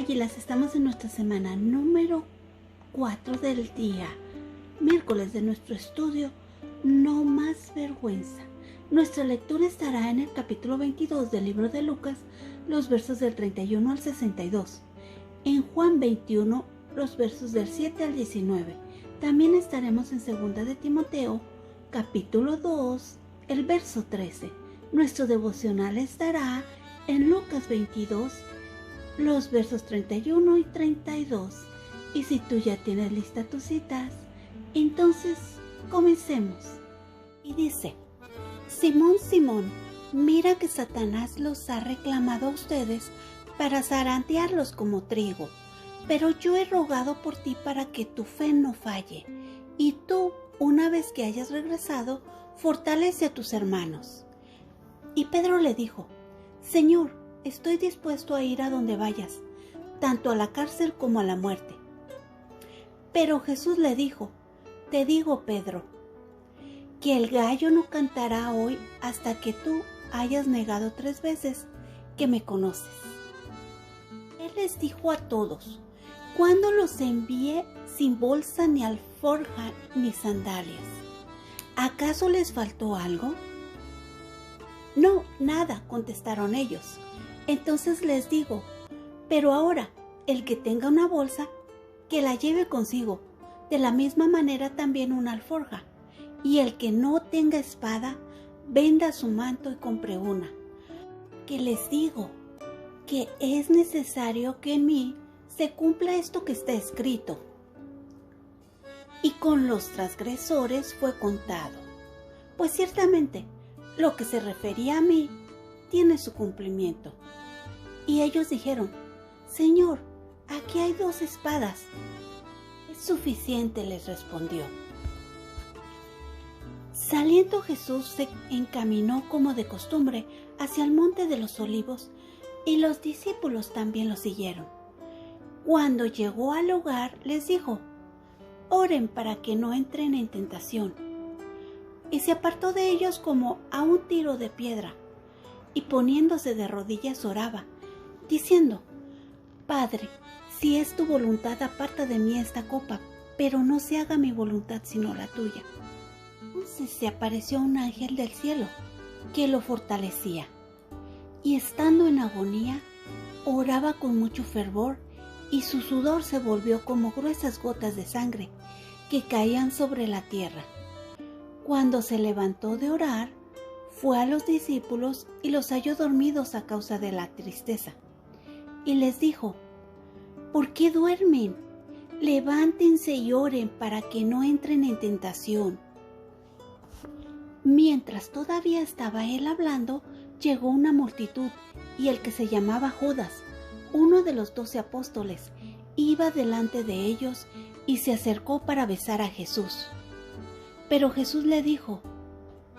Águilas, estamos en nuestra semana número 4 del día, miércoles de nuestro estudio, No más vergüenza. Nuestra lectura estará en el capítulo 22 del libro de Lucas, los versos del 31 al 62. En Juan 21, los versos del 7 al 19. También estaremos en 2 de Timoteo, capítulo 2, el verso 13. Nuestro devocional estará en Lucas 22, los versos 31 y 32. Y si tú ya tienes lista tus citas, entonces comencemos. Y dice: Simón, Simón, mira que Satanás los ha reclamado a ustedes para zarandearlos como trigo, pero yo he rogado por ti para que tu fe no falle, y tú, una vez que hayas regresado, fortalece a tus hermanos. Y Pedro le dijo: Señor, estoy dispuesto a ir a donde vayas, tanto a la cárcel como a la muerte. Pero Jesús le dijo: Te digo, Pedro, que el gallo no cantará hoy hasta que tú hayas negado 3 veces que me conoces. Él les dijo a todos: Cuando los envié sin bolsa ni alforja ni sandalias, ¿acaso les faltó algo? No, nada, contestaron ellos. Entonces les digo: pero ahora, el que tenga una bolsa, que la lleve consigo, de la misma manera también una alforja, y el que no tenga espada, venda su manto y compre una. Que les digo que es necesario que en mí se cumpla esto que está escrito. Y con los transgresores fue contado, pues ciertamente lo que se refería a mí tiene su cumplimiento. Y ellos dijeron: Señor, aquí hay 2 espadas. Es suficiente, les respondió. Saliendo Jesús se encaminó como de costumbre hacia el monte de los Olivos, y los discípulos también lo siguieron. Cuando llegó al lugar, les dijo: Oren para que no entren en tentación. Y se apartó de ellos como a un tiro de piedra, y poniéndose de rodillas oraba, diciendo: Padre, si es tu voluntad, aparta de mí esta copa, pero no se haga mi voluntad sino la tuya. Entonces se apareció un ángel del cielo que lo fortalecía, y estando en agonía, oraba con mucho fervor, y su sudor se volvió como gruesas gotas de sangre que caían sobre la tierra. Cuando se levantó de orar, fue a los discípulos y los halló dormidos a causa de la tristeza. Y les dijo: ¿Por qué duermen? Levántense y oren para que no entren en tentación. Mientras todavía estaba él hablando, llegó una multitud, y el que se llamaba Judas, uno de los 12 apóstoles, iba delante de ellos y se acercó para besar a Jesús. Pero Jesús le dijo: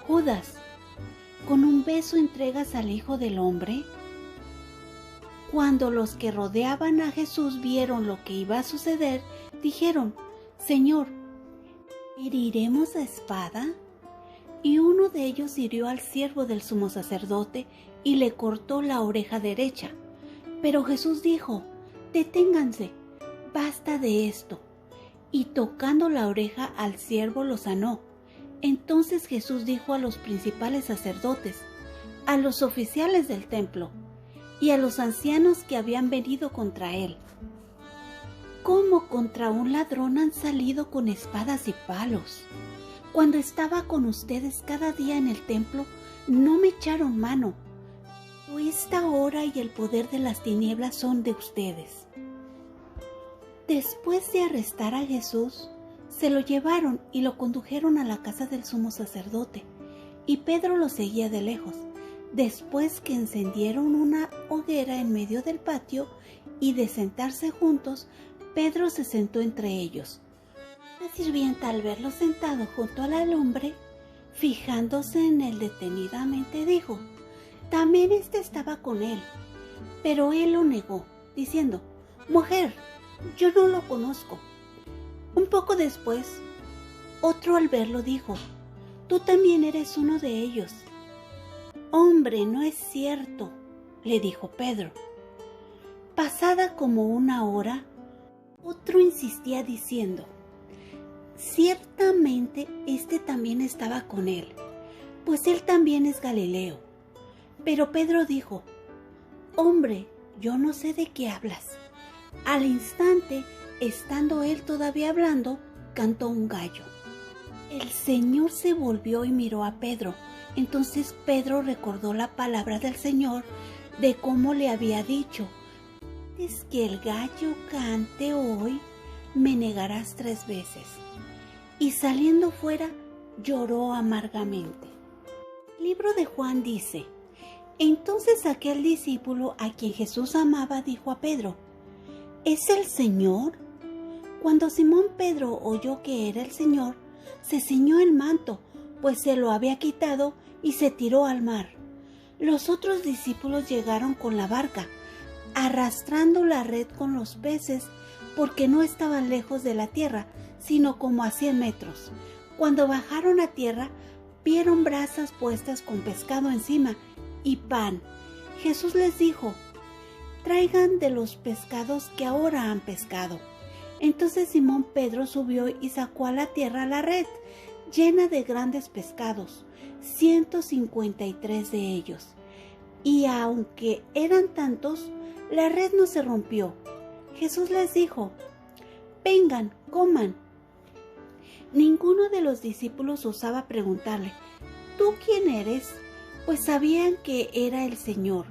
Judas, ¿con un beso entregas al Hijo del Hombre? Cuando los que rodeaban a Jesús vieron lo que iba a suceder, dijeron: Señor, ¿heriremos a espada? Y uno de ellos hirió al siervo del sumo sacerdote y le cortó la oreja derecha. Pero Jesús dijo: Deténganse, basta de esto. Y tocando la oreja al siervo lo sanó. Entonces Jesús dijo a los principales sacerdotes, a los oficiales del templo y a los ancianos que habían venido contra él: ¿Cómo contra un ladrón han salido con espadas y palos? Cuando estaba con ustedes cada día en el templo, no me echaron mano. Pero esta hora y el poder de las tinieblas son de ustedes. Después de arrestar a Jesús, se lo llevaron y lo condujeron a la casa del sumo sacerdote, y Pedro lo seguía de lejos, después que encendieron una hoguera en medio del patio, y de sentarse juntos, Pedro se sentó entre ellos. La sirvienta, al verlo sentado junto a la lumbre, fijándose en él detenidamente, dijo: También estaba con él. Pero él lo negó, diciendo: Mujer, yo no lo conozco. Un poco después, otro al verlo dijo: Tú también eres uno de ellos. Hombre, no es cierto, le dijo Pedro. Pasada como una hora, otro insistía diciendo: ciertamente este también estaba con él, pues él también es Galileo. Pero Pedro dijo: hombre, yo no sé de qué hablas. Al instante, estando él todavía hablando, cantó un gallo. El Señor se volvió y miró a Pedro. Entonces Pedro recordó la palabra del Señor de cómo le había dicho: antes que el gallo cante hoy, me negarás 3 veces. Y saliendo fuera, lloró amargamente. El libro de Juan dice: entonces aquel discípulo a quien Jesús amaba dijo a Pedro: ¿es el Señor? Cuando Simón Pedro oyó que era el Señor, se ciñó el manto, pues se lo había quitado, y se tiró al mar. Los otros discípulos llegaron con la barca, arrastrando la red con los peces, porque no estaban lejos de la tierra, sino como a 100 metros. Cuando bajaron a tierra, vieron brasas puestas con pescado encima y pan. Jesús les dijo: traigan de los pescados que ahora han pescado. Entonces Simón Pedro subió y sacó a la tierra la red, llena de grandes pescados, 153 de ellos. Y aunque eran tantos, la red no se rompió. Jesús les dijo: vengan, coman. Ninguno de los discípulos osaba preguntarle: ¿tú quién eres? Pues sabían que era el Señor.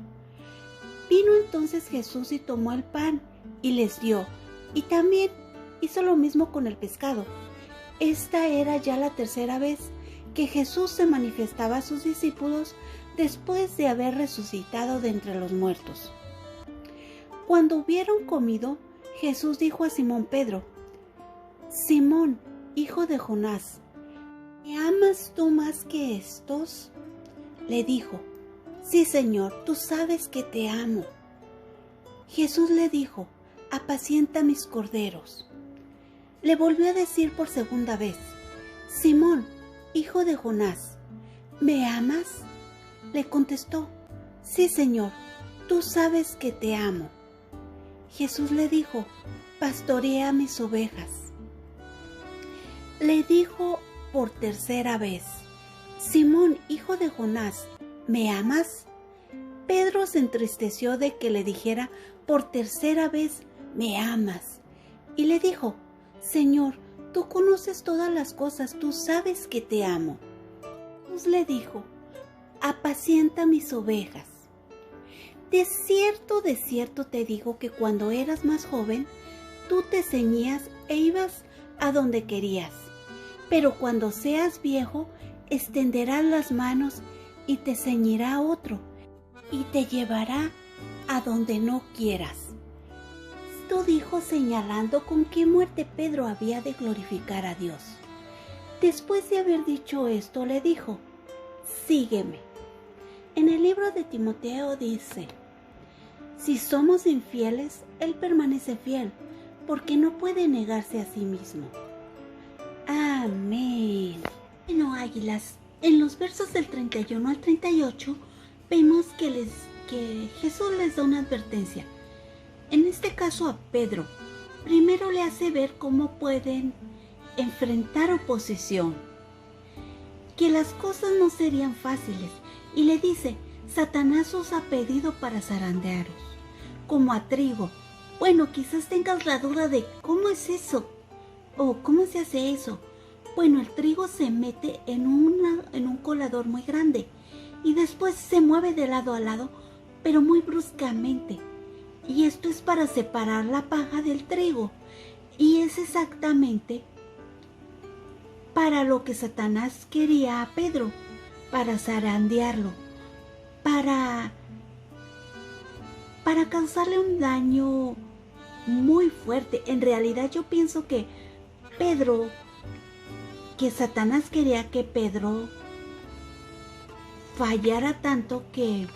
Vino entonces Jesús y tomó el pan y les dio, y también hizo lo mismo con el pescado. Esta era ya la 3ª vez que Jesús se manifestaba a sus discípulos después de haber resucitado de entre los muertos. Cuando hubieron comido, Jesús dijo a Simón Pedro: Simón, hijo de Jonás, ¿me amas tú más que estos? Le dijo: sí, Señor, tú sabes que te amo. Jesús le dijo: apacienta mis corderos. Le volvió a decir por 2ª vez: Simón, hijo de Jonás, ¿me amas? Le contestó: sí, Señor, tú sabes que te amo. Jesús le dijo: pastorea mis ovejas. Le dijo por 3ª vez: Simón, hijo de Jonás, ¿me amas? Pedro se entristeció de que le dijera por 3ª vez: ¿me amas? Y le dijo: Señor, tú conoces todas las cosas, tú sabes que te amo. Jesús le dijo: apacienta mis ovejas. De cierto te digo que cuando eras más joven, tú te ceñías e ibas a donde querías. Pero cuando seas viejo, extenderás las manos y te ceñirá otro, y te llevará a donde no quieras. Esto dijo señalando con qué muerte Pedro había de glorificar a Dios. Después de haber dicho esto, le dijo: sígueme. En el libro de Timoteo dice: si somos infieles, él permanece fiel, porque no puede negarse a sí mismo. Amén. Bueno, águilas, en los versos del 31 al 38 vemos que Jesús les da una advertencia. En este caso a Pedro. Primero le hace ver cómo pueden enfrentar oposición, que las cosas no serían fáciles, y le dice: Satanás os ha pedido para zarandearos, como a trigo. Bueno, quizás tengas la duda de cómo es eso, o cómo se hace eso. Bueno, el trigo se mete en un colador muy grande, y después se mueve de lado a lado, pero muy bruscamente. Y esto es para separar la paja del trigo, y es exactamente para lo que Satanás quería a Pedro, para zarandearlo, para causarle un daño muy fuerte. En realidad yo pienso que Satanás quería que Pedro fallara tanto que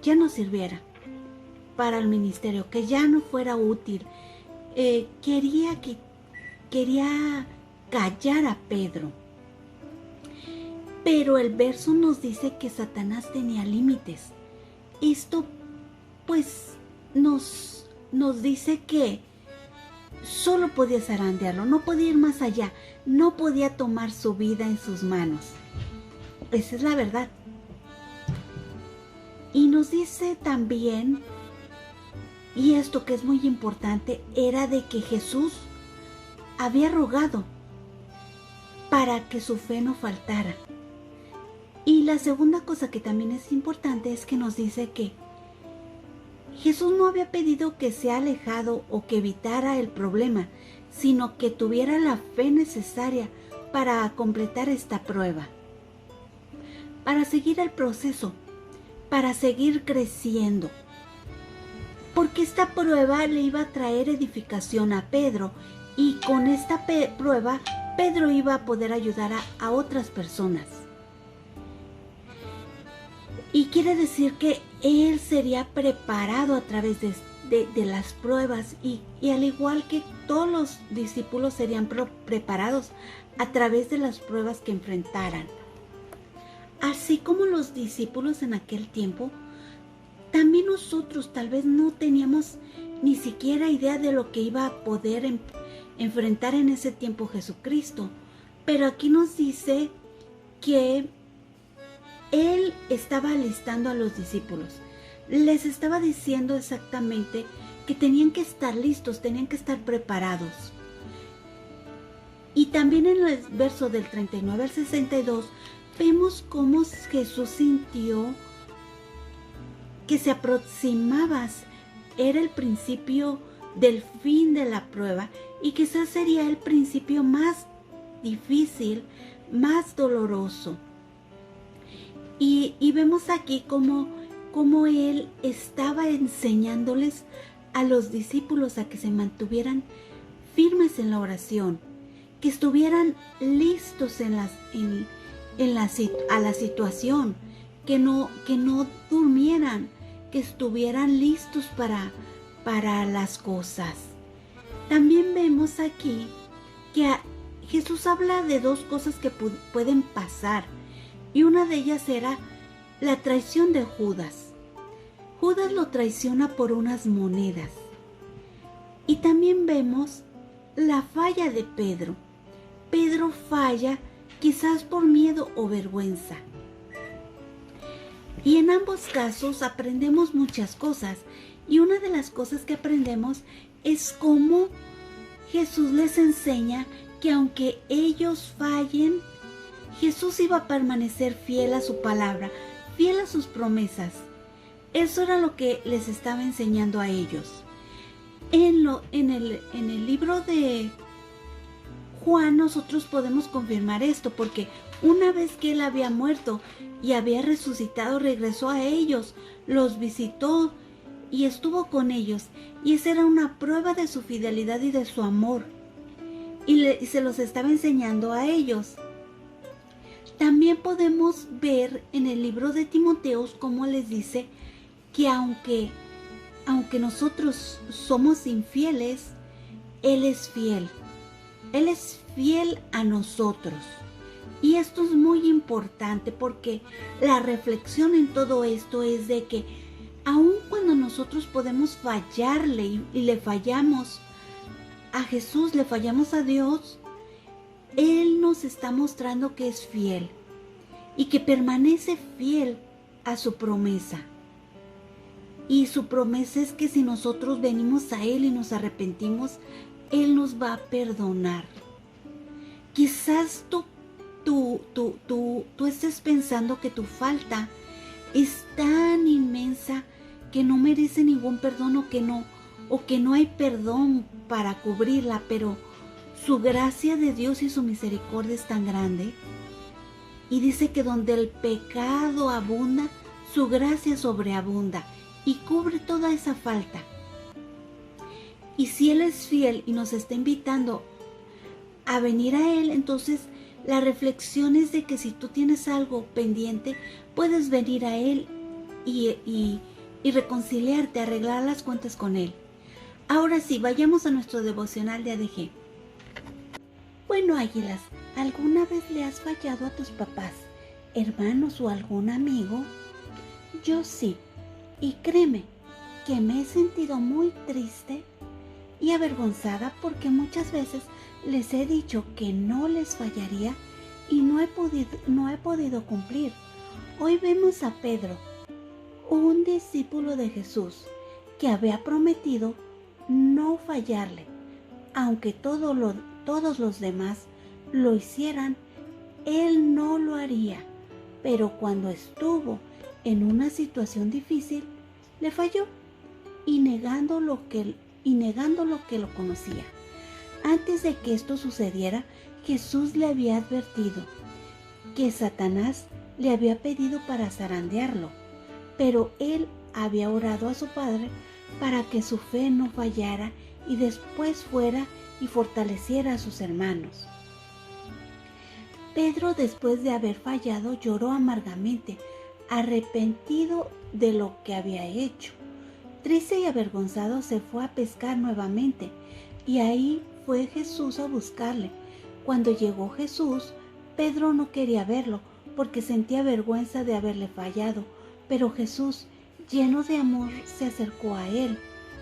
ya no sirviera para el ministerio, que ya no fuera útil. Quería callar a Pedro. Pero el verso nos dice que Satanás tenía límites. Esto pues nos dice que solo podía zarandearlo, no podía ir más allá, no podía tomar su vida en sus manos. Esa es la verdad. Y nos dice también, y esto que es muy importante, era de que Jesús había rogado para que su fe no faltara. Y la segunda cosa que también es importante es que nos dice que Jesús no había pedido que sea alejado o que evitara el problema, sino que tuviera la fe necesaria para completar esta prueba, para seguir el proceso, para seguir creciendo. Porque esta prueba le iba a traer edificación a Pedro, y con esta prueba Pedro iba a poder ayudar a otras personas. Y quiere decir que él sería preparado a través de las pruebas, y al igual que todos los discípulos serían preparados a través de las pruebas que enfrentaran. Así como los discípulos en aquel tiempo, también nosotros tal vez no teníamos ni siquiera idea de lo que iba a poder enfrentar en ese tiempo Jesucristo. Pero aquí nos dice que Él estaba alistando a los discípulos. Les estaba diciendo exactamente que tenían que estar listos, tenían que estar preparados. Y también en el verso del 39 al 62 vemos cómo Jesús sintió que se aproximaba, era el principio del fin de la prueba, y quizás sería el principio más difícil, más doloroso. Y vemos aquí cómo Él estaba enseñándoles a los discípulos a que se mantuvieran firmes en la oración, que estuvieran listos a la situación, que no durmieran, que estuvieran listos para las cosas. También vemos aquí que Jesús habla de dos cosas que pueden pasar, y una de ellas era la traición de Judas. Judas lo traiciona por unas monedas. Y también vemos la falla de Pedro. Pedro falla quizás por miedo o vergüenza. Y en ambos casos aprendemos muchas cosas, y una de las cosas que aprendemos es cómo Jesús les enseña que aunque ellos fallen, Jesús iba a permanecer fiel a su palabra, fiel a sus promesas. Eso era lo que les estaba enseñando a ellos. En el libro de Juan nosotros podemos confirmar esto, porque una vez que él había muerto y había resucitado, regresó a ellos, los visitó y estuvo con ellos. Y esa era una prueba de su fidelidad y de su amor. Y se los estaba enseñando a ellos. También podemos ver en el libro de Timoteo cómo les dice que aunque nosotros somos infieles, Él es fiel. Él es fiel a nosotros. Y esto es muy importante, porque la reflexión en todo esto es de que aun cuando nosotros podemos fallarle y le fallamos a Jesús, le fallamos a Dios, Él nos está mostrando que es fiel y que permanece fiel a su promesa. Y su promesa es que si nosotros venimos a Él y nos arrepentimos, Él nos va a perdonar. Quizás tú estés pensando que tu falta es tan inmensa que no merece ningún perdón, o que no hay perdón para cubrirla, pero su gracia de Dios y su misericordia es tan grande. Y dice que donde el pecado abunda, su gracia sobreabunda y cubre toda esa falta. Y si Él es fiel y nos está invitando a venir a Él, entonces la reflexión es de que si tú tienes algo pendiente, puedes venir a Él y reconciliarte, arreglar las cuentas con Él. Ahora sí, vayamos a nuestro devocional de ADG. Bueno, águilas, ¿alguna vez le has fallado a tus papás, hermanos o algún amigo? Yo sí, y créeme, que me he sentido muy triste y avergonzada porque muchas veces les he dicho que no les fallaría y no he podido cumplir. Hoy vemos a Pedro, un discípulo de Jesús, que había prometido no fallarle, aunque todos los demás lo hicieran, él no lo haría. Pero cuando estuvo en una situación difícil, le falló y negando lo que lo conocía. Antes de que esto sucediera, Jesús le había advertido que Satanás le había pedido para zarandearlo, pero él había orado a su Padre para que su fe no fallara y después fuera y fortaleciera a sus hermanos. Pedro, después de haber fallado, lloró amargamente, arrepentido de lo que había hecho. Triste y avergonzado, se fue a pescar nuevamente, y ahí fue Jesús a buscarle. Cuando llegó Jesús, Pedro no quería verlo porque sentía vergüenza de haberle fallado, pero Jesús, lleno de amor, se acercó a él,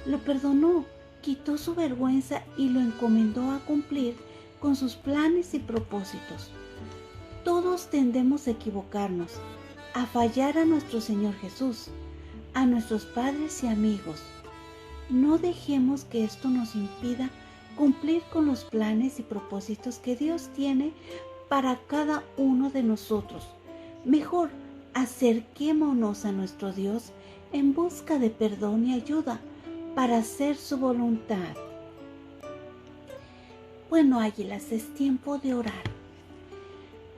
lo perdonó, quitó su vergüenza y lo encomendó a cumplir con sus planes y propósitos. Todos tendemos a equivocarnos, a fallar a nuestro Señor Jesús, a nuestros padres y amigos. No dejemos que esto nos impida cumplir con los planes y propósitos que Dios tiene para cada uno de nosotros. Mejor, acerquémonos a nuestro Dios en busca de perdón y ayuda para hacer su voluntad. Bueno, águilas, es tiempo de orar.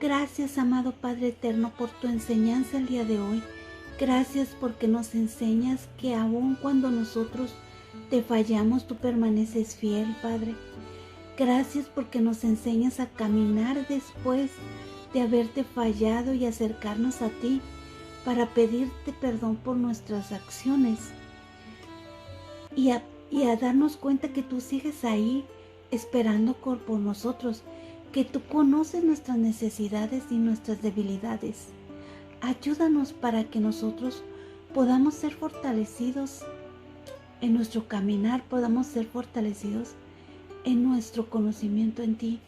Gracias, amado Padre Eterno, por tu enseñanza el día de hoy. Gracias porque nos enseñas que aun cuando nosotros te fallamos, tú permaneces fiel, Padre. Gracias porque nos enseñas a caminar después de haberte fallado y acercarnos a ti para pedirte perdón por nuestras acciones y a darnos cuenta que tú sigues ahí esperando por nosotros, que tú conoces nuestras necesidades y nuestras debilidades. Ayúdanos para que nosotros podamos ser fortalecidos en nuestro caminar, podamos ser fortalecidos en nuestro conocimiento en ti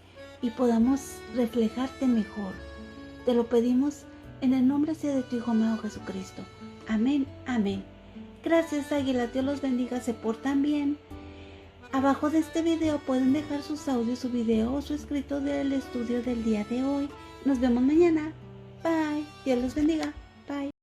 y podamos reflejarte mejor. Te lo pedimos en el nombre de tu Hijo amado Jesucristo. Amén, amén. Gracias, águilas. Dios los bendiga. Se portan bien. Abajo de este video pueden dejar sus audios, su video o su escrito del estudio del día de hoy. Nos vemos mañana. Bye. Dios los bendiga. Bye.